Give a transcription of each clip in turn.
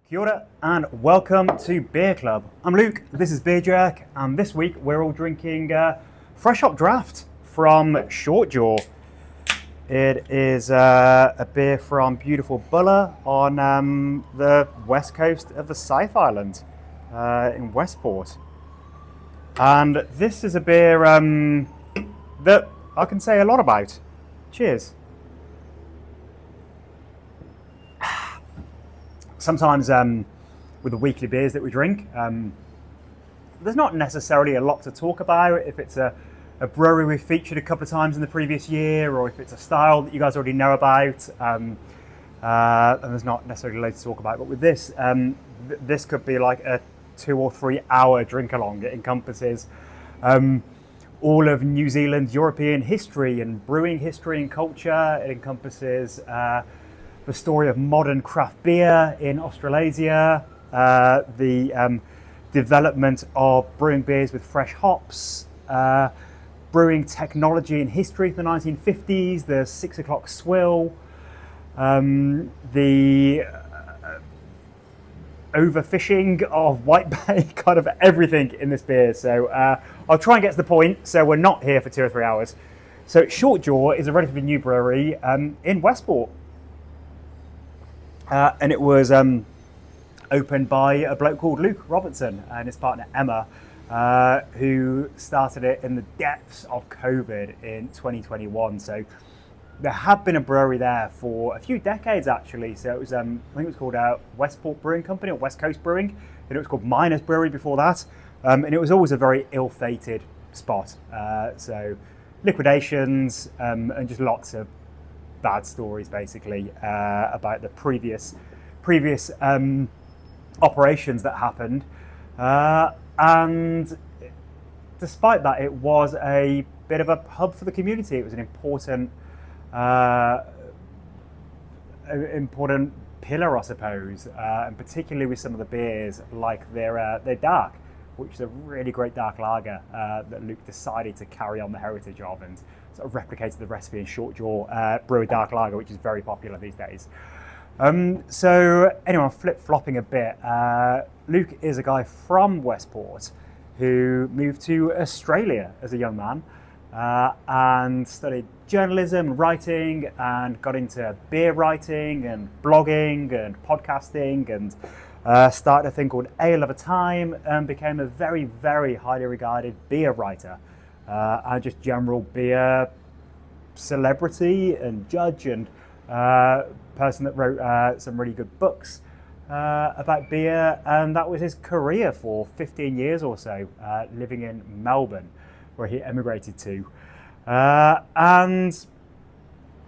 Kia ora and welcome to Beer Club. I'm Luke, this is Beer Jack, and this week we're all drinking fresh hop Draught from Shortjaw. It is a beer from beautiful Buller on the west coast of the South Island in Westport. And this is a beer that I can say a lot about. Cheers. Sometimes with the weekly beers that we drink, there's not necessarily a lot to talk about if it's a brewery we've featured a couple of times in the previous year, or if it's a style that you guys already know about, and there's not necessarily loads to talk about. But with this, this could be like a 2 or 3 hour drink along. It encompasses all of New Zealand's European history and brewing history and culture. It encompasses the story of modern craft beer in Australasia, the development of brewing beers with fresh hops, brewing technology and history from the 1950s, the 6 o'clock swill, the overfishing of white bay, kind of everything in this beer. So I'll try and get to the point, so we're not here for 2 or 3 hours. So Shortjaw is a relatively new brewery in Westport. And it was opened by a bloke called Luke Robertson and his partner Emma, who started it in the depths of COVID in 2021. So there had been a brewery there for a few decades actually. So it was, I think it was called Westport Brewing Company or West Coast Brewing, and it was called Miners Brewery before that. And it was always a very ill-fated spot. So liquidations and just lots of bad stories basically about the previous operations that happened, and despite that, it was a bit of a hub for the community. It was an important pillar, I suppose, and particularly with some of the beers like their dark, which is a really great dark lager that Luke decided to carry on the heritage of and sort of replicated the recipe in Shortjaw brew a dark lager, which is very popular these days. So anyway, I'm flip-flopping a bit. Luke is a guy from Westport who moved to Australia as a young man and studied journalism and writing and got into beer writing and blogging and podcasting and started a thing called Ale of a Time and became a very, very highly regarded beer writer and just general beer celebrity and judge and person that wrote some really good books about beer. And that was his career for 15 years or so, living in Melbourne, where he emigrated to. And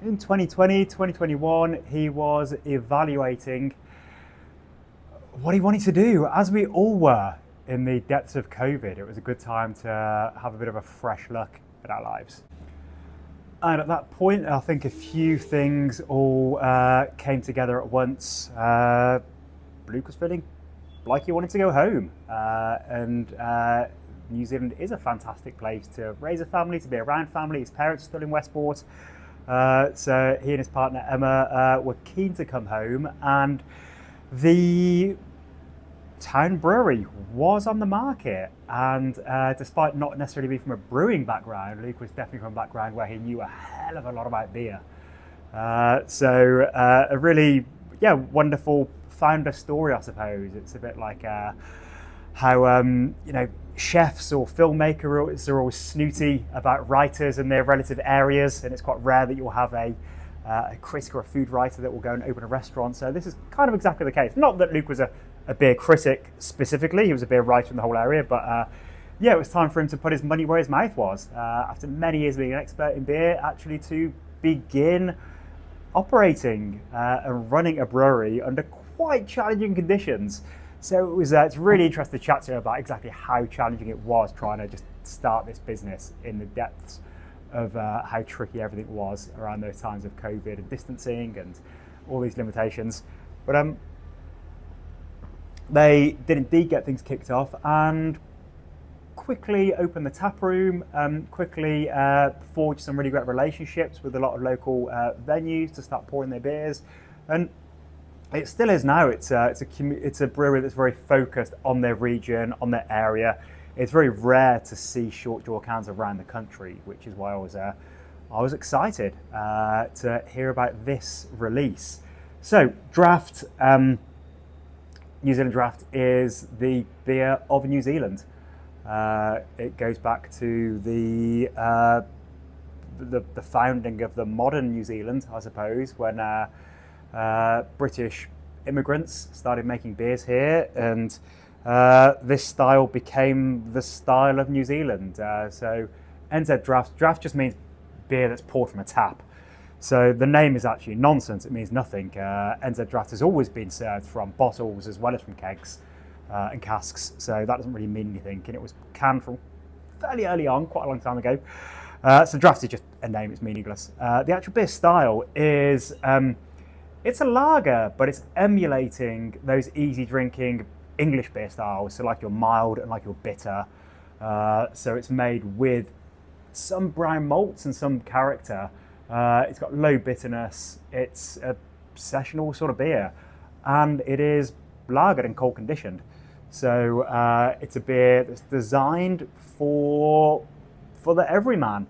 in 2020, 2021, he was evaluating what he wanted to do, as we all were in the depths of COVID. It was a good time to have a bit of a fresh look at our lives. And at that point, I think a few things all came together at once. Luke was feeling like he wanted to go home. And New Zealand is a fantastic place to raise a family, to be around family. His parents are still in Westport. So he and his partner Emma were keen to come home, and the town brewery was on the market. And despite not necessarily being from a brewing background, Luke was definitely from a background where he knew a hell of a lot about beer. So a really wonderful founder story, I suppose. It's a bit like how chefs or filmmakers are always snooty about writers in their relative areas, and it's quite rare that you'll have a critic or a food writer that will go and open a restaurant. So this is kind of exactly the case. Not that Luke was a beer critic specifically, he was a beer writer in the whole area, but it was time for him to put his money where his mouth was. After many years being an expert in beer, actually to begin operating and running a brewery under quite challenging conditions. So it was it's really interesting to chat to him about exactly how challenging it was trying to just start this business in the depths of how tricky everything was around those times of COVID and distancing and all these limitations. But they did indeed get things kicked off and quickly opened the tap room, quickly forged some really great relationships with a lot of local venues to start pouring their beers. And It still is now. It's a brewery that's very focused on their region, on their area. It's very rare to see Shortjaw cans around the country, which is why I was excited to hear about this release. So, Draught, New Zealand Draught is the beer of New Zealand. It goes back to the founding of the modern New Zealand, I suppose, when British immigrants started making beers here, and this style became the style of New Zealand. So NZ Draught. Draught just means beer that's poured from a tap. So the name is actually nonsense. It means nothing. NZ Draught has always been served from bottles as well as from kegs and casks. So that doesn't really mean anything. And it was canned from fairly early on, quite a long time ago. So Draught is just a name. It's meaningless. The actual beer style is it's a lager, but it's emulating those easy drinking English beer styles. So like your mild and like your bitter. So it's made with some brown malts and some character. It's got low bitterness. It's a sessional sort of beer, and it is lagered and cold conditioned. So it's a beer that's designed for the everyman,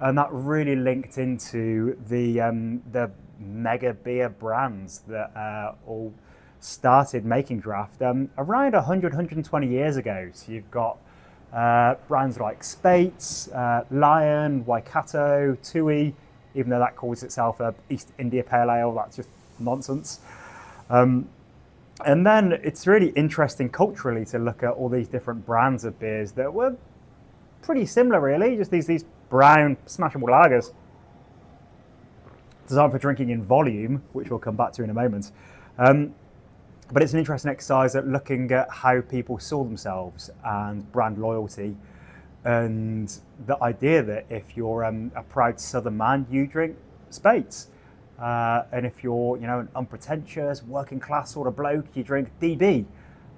and that really linked into the mega beer brands that all started making Draught around 100, 120 years ago. So you've got brands like Spates, Lion, Waikato, Tui, even though that calls itself a East India Pale Ale, that's just nonsense. And then it's really interesting culturally to look at all these different brands of beers that were pretty similar, really, just these brown smashable lagers designed for drinking in volume, which we'll come back to in a moment. But it's an interesting exercise at looking at how people saw themselves and brand loyalty, and the idea that if you're a proud Southern man, you drink Spates, and if you're an unpretentious working class sort of bloke, you drink DB,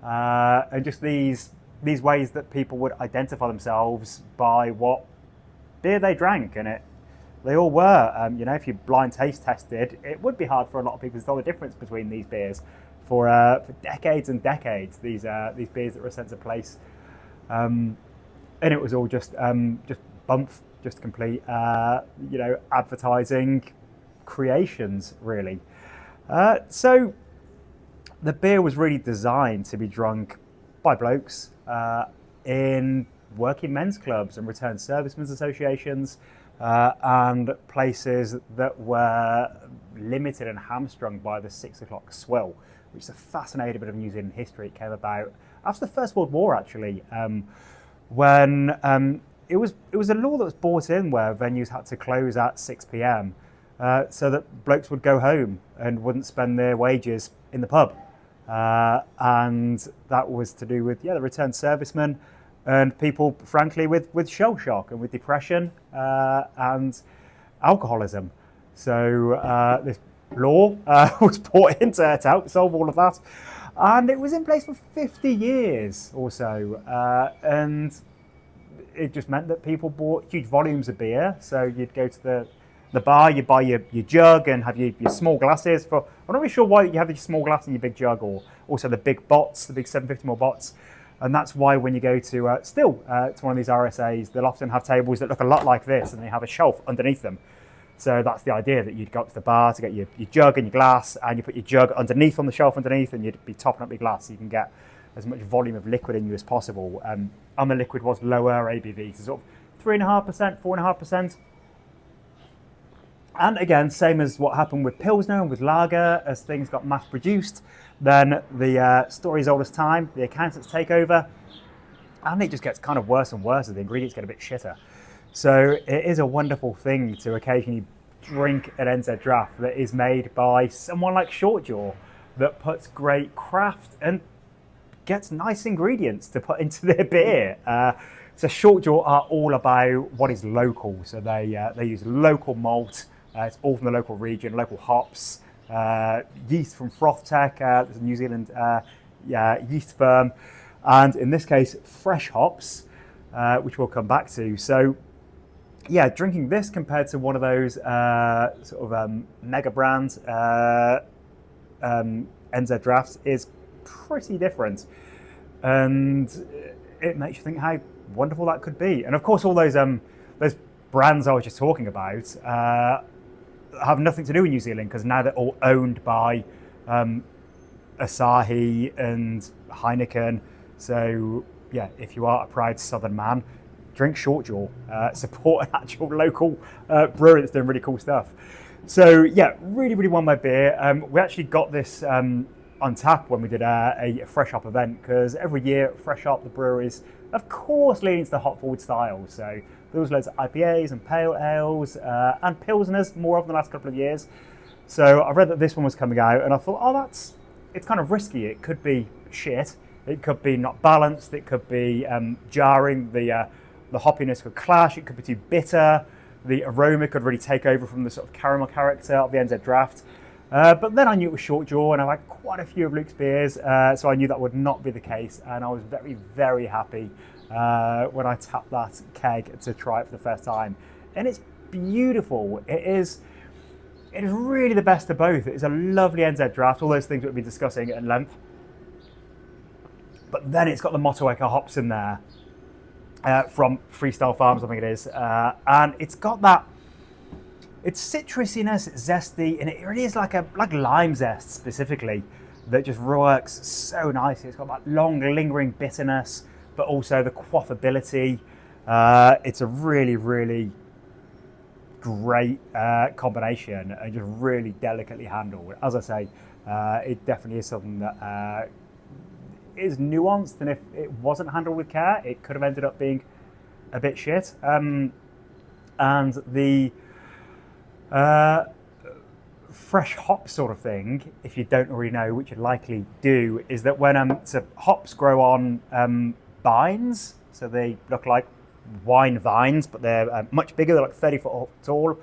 and just these ways that people would identify themselves by what beer they drank, and they all were. If you blind taste tested, it would be hard for a lot of people to tell the difference between these beers. For decades and decades, these beers that were sent to place, and it was all just bump, just complete, advertising creations, really. So the beer was really designed to be drunk by blokes in working men's clubs and returned servicemen's associations, and places that were limited and hamstrung by the 6 o'clock swill, which is a fascinating bit of New Zealand history. It came about after the First World War, actually, when it was a law that was brought in where venues had to close at 6 p.m. So that blokes would go home and wouldn't spend their wages in the pub, and that was to do with the returned servicemen and people, frankly, with shell shock and with depression and alcoholism. So this law was brought in to help solve all of that, and it was in place for 50 years or so, and it just meant that people bought huge volumes of beer. So you'd go to the bar, you'd buy your jug and have your small glasses. I'm not really sure why you have your small glass and your big jug, or also the big bots, the big 750ml bots. And that's why when you go to one of these RSAs, they'll often have tables that look a lot like this, and they have a shelf underneath them. So that's the idea, that you'd go up to the bar to get your jug and your glass, and you put your jug underneath on the shelf underneath, and you'd be topping up your glass so you can get as much volume of liquid in you as possible. And the liquid was lower ABV, so sort of 3.5%, 4.5%. And again, same as what happened with Pilsner and with Lager, as things got mass produced, then the story's old as time, the accountants take over, and it just gets kind of worse and worse as the ingredients get a bit shitter. So it is a wonderful thing to occasionally drink an NZ Draught that is made by someone like Shortjaw, that puts great craft and gets nice ingredients to put into their beer. So Shortjaw are all about what is local. So they use local malt. It's all from the local region, local hops, yeast from Frothtech, there's a New Zealand yeast firm, and in this case, fresh hops, which we'll come back to. So, drinking this compared to one of those mega brands, NZ Draughts is pretty different, and it makes you think how wonderful that could be. And of course, all those brands I was just talking about have nothing to do with New Zealand, because now they're all owned by Asahi and Heineken. So yeah, if you are a proud Southern man, drink Shortjaw, support an actual local brewery that's doing really cool stuff. So yeah, really, really won my beer. We actually got this on tap when we did a Fresh Hop event, because every year Fresh Hop, the breweries, of course, leaning to the hop forward style. So there was loads of IPAs and pale ales and pilsners more over the last couple of years. So I read that this one was coming out, and I thought, oh, it's kind of risky. It could be shit. It could be not balanced. It could be jarring. The hoppiness could clash. It could be too bitter. The aroma could really take over from the sort of caramel character of the NZ Draught. But then I knew it was Shortjaw, and I had quite a few of Luke's beers, so I knew that would not be the case. And I was very, very happy when I tapped that keg to try it for the first time. And it's beautiful. It is really the best of both. It is a lovely NZ Draught, all those things we've been discussing at length. But then it's got the Motueka hops in there from Freestyle Farms, I think it is. And it's got that, it's citrusiness, it's zesty, and it really is like lime zest specifically that just works so nicely. It's got that long lingering bitterness, but also the quaffability. It's a really, really great combination, and just really delicately handled. As I say, it definitely is something that is nuanced, and if it wasn't handled with care, it could have ended up being a bit shit. And the fresh hop sort of thing, if you don't already know, which you likely do, is that when so hops grow on vines, so they look like wine vines, but they're much bigger. They're like 30 foot tall,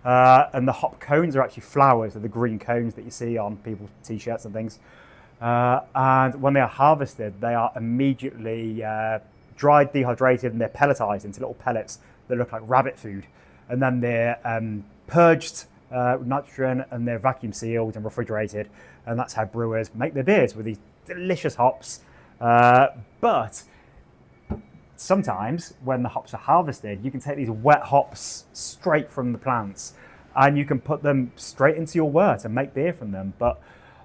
and the hop cones are actually flowers. They're the green cones that you see on people's t-shirts and things. And when they are harvested, they are immediately dried, dehydrated, and they're pelletized into little pellets that look like rabbit food. And then they're purged with nitrogen, and they're vacuum sealed and refrigerated. And that's how brewers make their beers, with these delicious hops. But sometimes when the hops are harvested, you can take these wet hops straight from the plants, and you can put them straight into your wort and make beer from them. But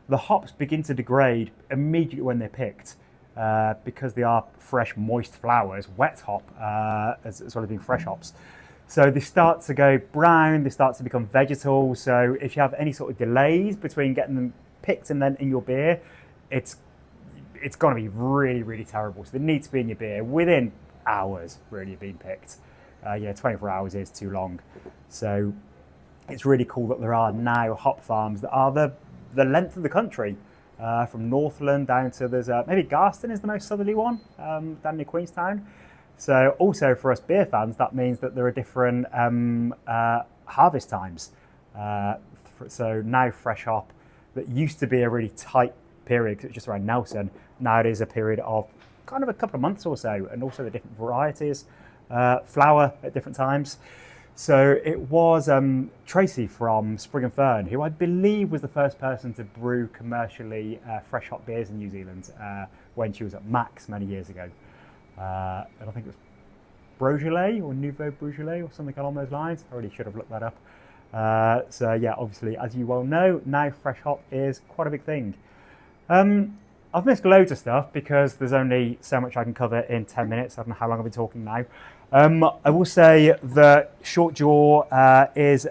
the hops begin to degrade immediately when they're picked, because they are fresh, moist flowers, wet hop, as well as being fresh hops. So they start to go brown, they start to become vegetal. So if you have any sort of delays between getting them picked and then in your beer, it's going to be really, really terrible. So they need to be in your beer within hours, really, of being picked. 24 hours is too long. So it's really cool that there are now hop farms that are the length of the country, from Northland down to maybe Garston is the most southerly one, down near Queenstown. So also for us beer fans, that means that there are different harvest times. So now fresh hop, that used to be a really tight period because it's just around Nelson, now it is a period of kind of a couple of months or so, and also the different varieties, flower at different times. So it was Tracy from Spring and Fern, who I believe was the first person to brew commercially fresh hop beers in New Zealand when she was at Max many years ago. And I think it was Beaujolais or Nouveau Beaujolais or something along those lines. I really should have looked that up. So yeah, obviously, as you well know, now fresh hop is quite a big thing. I've missed loads of stuff because there's only so much I can cover in 10 minutes. I don't know how long I've been talking now. I will say that Shortjaw is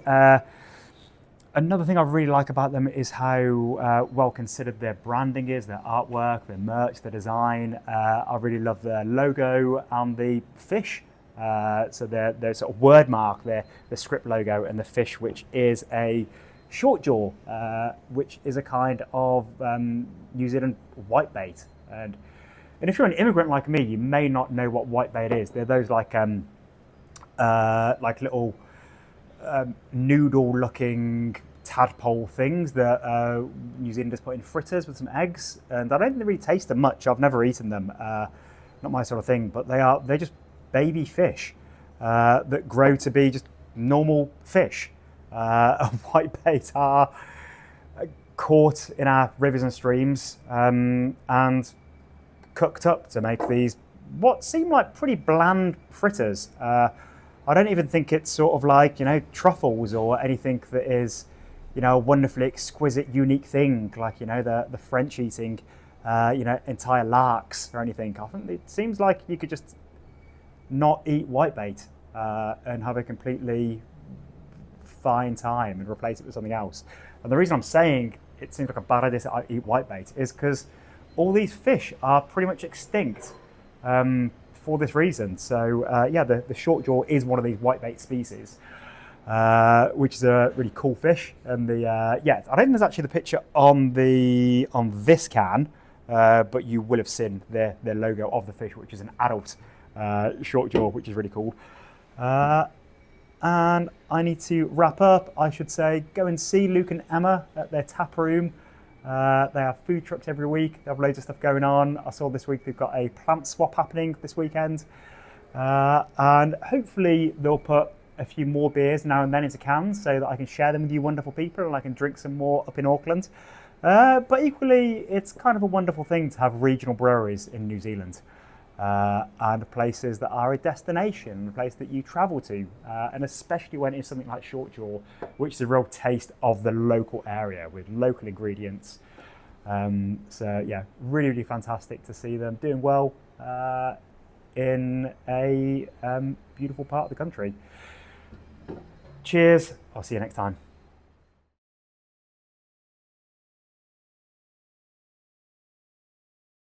another thing I really like about them is how well considered their branding is, their artwork, their merch, their design. I really love their logo and the fish. So their sort of word mark, their script logo, and the fish, which is a Shortjaw, which is a kind of New Zealand whitebait. And if you're an immigrant like me, you may not know what whitebait is. They're those like little noodle-looking tadpole things that New Zealanders put in fritters with some eggs. And I don't think they really taste them much. I've never eaten them. Not my sort of thing. But they're just baby fish that grow to be just normal fish. Whitebait are caught in our rivers and streams and cooked up to make these what seem like pretty bland fritters. I don't even think it's sort of like, truffles or anything that is, a wonderfully exquisite, unique thing like, the French eating, entire larks or anything. I think it seems like you could just not eat whitebait and have a completely fine time and replace it with something else. And the reason I'm saying it seems like a bad idea to eat whitebait is because all these fish are pretty much extinct for this reason. So the shortjaw is one of these whitebait species, which is a really cool fish. And I don't think there's actually the picture on this can, but you will have seen the logo of the fish, which is an adult shortjaw, which is really cool. And I need to wrap up. I should say, go and see Luke and Emma at their tap room. They have food trucks every week. They have loads of stuff going on. I saw this week they've got a plant swap happening this weekend. And hopefully they'll put a few more beers now and then into cans so that I can share them with you wonderful people and I can drink some more up in Auckland. But equally, it's kind of a wonderful thing to have regional breweries in New Zealand. And places that are a destination, a place that you travel to, and especially when it's something like shortjaw, which is a real taste of the local area with local ingredients. Really, really fantastic to see them doing well in a beautiful part of the country. Cheers, I'll see you next time.